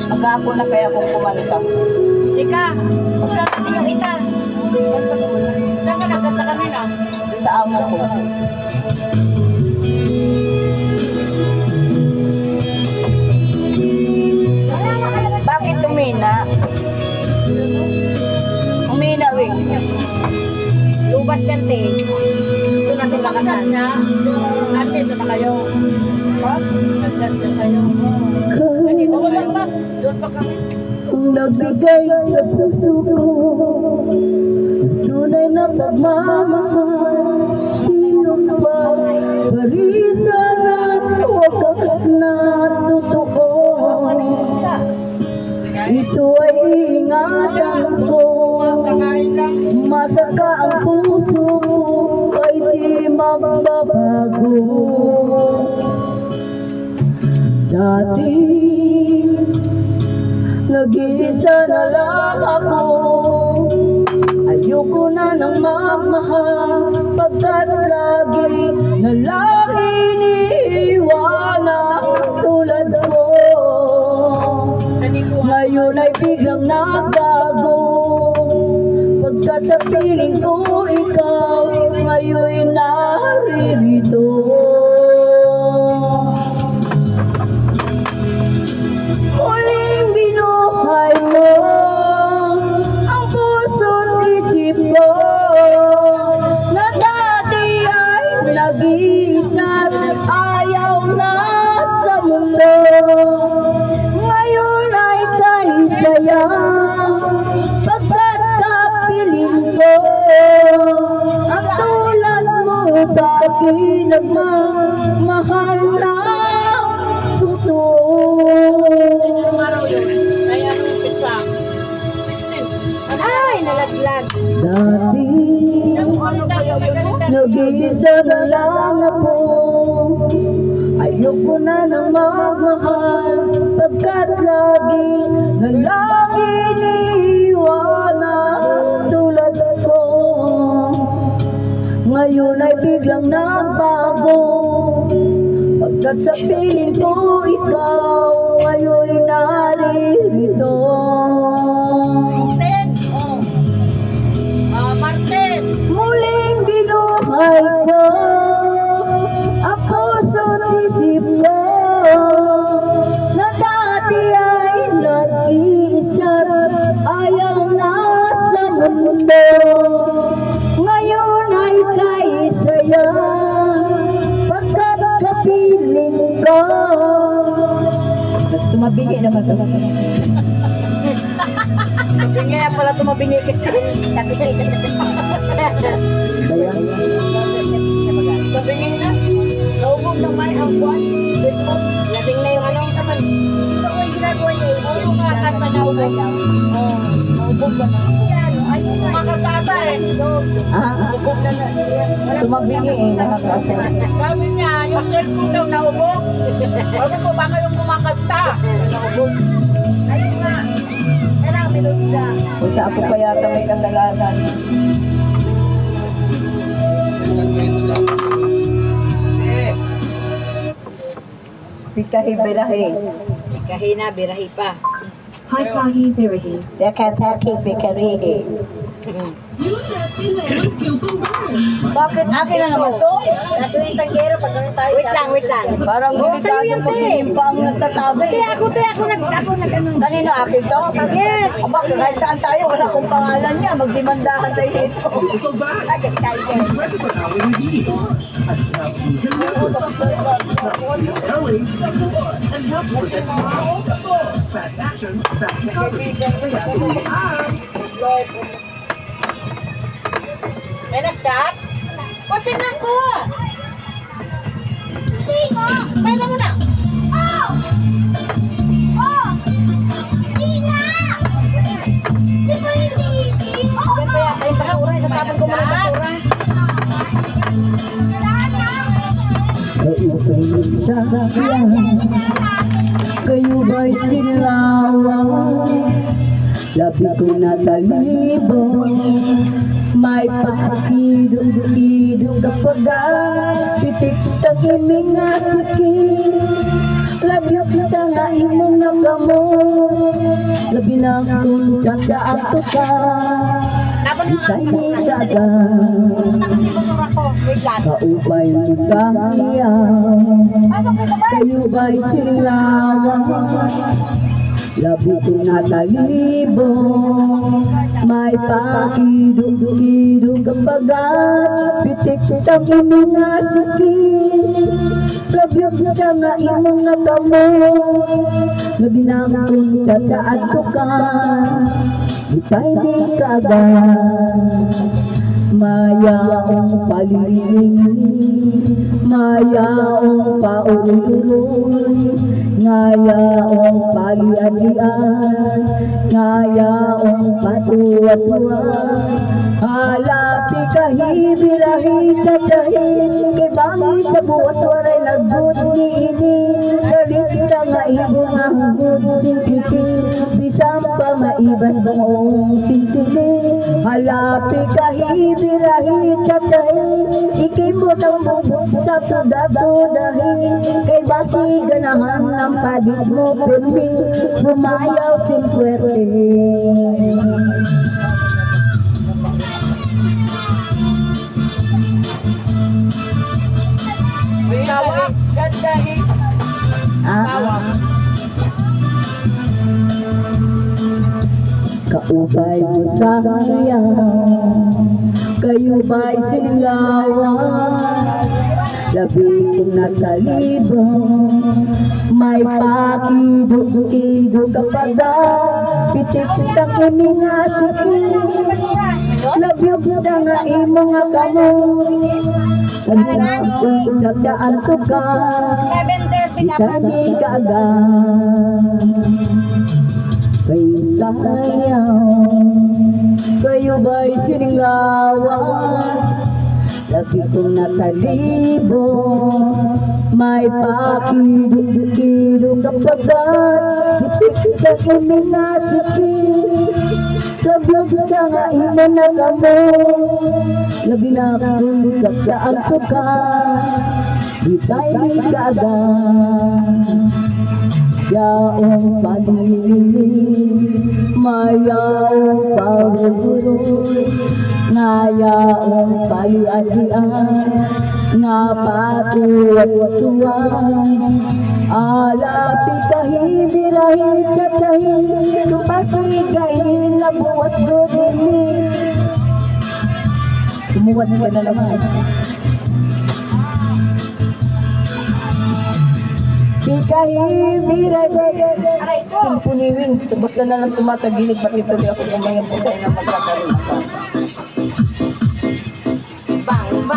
Maghapon na kaya kung kumanta. Ika, buksan natin yung isa. Saan ka nagkanta kanina? Doon sa amo ko. Bakit tumina? Umina, wing. Lubat yan, te. Ito natin lakasan. Ate, ito na kayo. Ha? Nag-chat siya sa'yo. Ganito ko lang ba? Doon pa kami. Nagbigay sa puso ko tunay na pagmamahal, hiyong pagparisan at wakas na totoo. Ito ay ingatan ko, masaka ang puso ko ay di magbabago. Dati nag-iisa na lang ako, ayoko na nang magmahal, pagkat lagi na lang iniiwanan tulad ko. Ngayon ay biglang nagbago, pagkat sa piling ko ikaw ngayon naririto. Muling binuhay mo ang puso't isip ko, na dati ay nag-iisa't ayaw na sa mundo. Ngayon ay kaisaya, pagkat kapiling ko ang tulad mo sa akin nagmamahal na totoo. Ay, nalaglag. Dati nag-iisa na lang ako, ayoko na nang magmahal, pagkat lagi na lang iniiwanan tulad ko. Ngayon ay biglang nagbago, pagkat sa piling ko ikaw ngayon naririto. Martes. Muling binuhay ko ang puso't isip ko, na dati ay nag-iisa't ayaw na sa mundo. Ngayon ay kaisaya, pagkat kapiling ko. Tumabingi naman ito. Kaya pala tumabingi ka. Tumabingi na. Naubog ng may ang buwan. Lasing na yung ano naman. Ito ko yung ginagawa niya. Oo nga, kanta na ubog. Naubog ba na? Ayun nga. Makatata eh. Ubog na na. Tumabingi nakakasa. Sabi niya, yung cellphone daw naubog. Sabi ko, baka yung kumakanta. Naubog. Ayun nga. Kailangan melodya. Kung sa ako pa yata may kasalanan. Pikahi-birahi. Kahina, birahi pa. Hi, Kahi Birahi. Dekataki-pikarihi. Bakit akin na naman to? Nato yung tanggero pag ganun tayo. Wait lang. Parang delikado kung sinimpa ang nagtatabi. Ako nag Kanino akin to? Yes. Aba, kahit saan tayo, wala akong pangalan niya. Magdimandahan tayo dito. So back, Agad tayo. ready for our review. As it helps losing nerves, helps keep airways and helps protect miles. Fast action, fast recovery. Kaya tuloy ang May nag-chat? O, tingnan ko. Sino? Kaya mo na. Oh! Oh! Tina! Di ba yung easy? Oo. Kaya ay basura. Natapon ko muna basura. Sa isang sasakyan, kayo ba'y sinawa? labi ko na talibong, may pakidong-idong kapag pitik sa kiming nga sakit. Labi sa nga imong nagamot, labi na kung tsatsato ka, ikay ni dagan. Kaubay mo sa iyaw, kayo ba'y silawan? Labi ko na talibong, may pakidong-idong kapag pitik sa kiming nga sakit. Labi sa nga imong nagamot, labi na kung tsatsato ka, ikay di kaagad. Mayaong paliling, mayaong pauloy, ngayaong palian-lian, ngayaong patuwa-tuwa. Halapi kahibirahi tatahi, kay bangi sa buwas waray lagot ni ini. Salit sa nga ibong ang good sinsiti, bisang pa maibas bangong sinsiti. Halapi kahibirahi tatahi, ikimot ang bubog sa tuda-tudahi. Kay basi ganahan ng padis mo pirmi, sumayaw simpuerte. Tawag, ganda hit. Kaubay mo sa iyaw, kayo ba'y sinilawan? Labi kong natalibong, may pakidong-idong kapag pitik sa kiming nga sakit. Labi sa nga imong agamot, kung tsatsaan to ka, 7:30 na ikay di kaagad. Kay sayaw, kayo ba'y sininglawan? Lagi kong natalibong, may pakidong-idong kapag pitik sa kiming nga sakit. Sabyog sa nga ina na gamot, labi na kung kagsaan ko ka, di tayo di kaagad. Yaong paliling, mayaong pagulurul, ngayaong palian-lian, nga patuwa-tuwan. Alapi kahibirahi tatahi, supasigayin na buwas godini. Sumuwan ka na naman. Kahibirahi, simpuniwing, basta na lang tumatagilig, bakit tuloy ako kumayan po tayo na magkakaroon.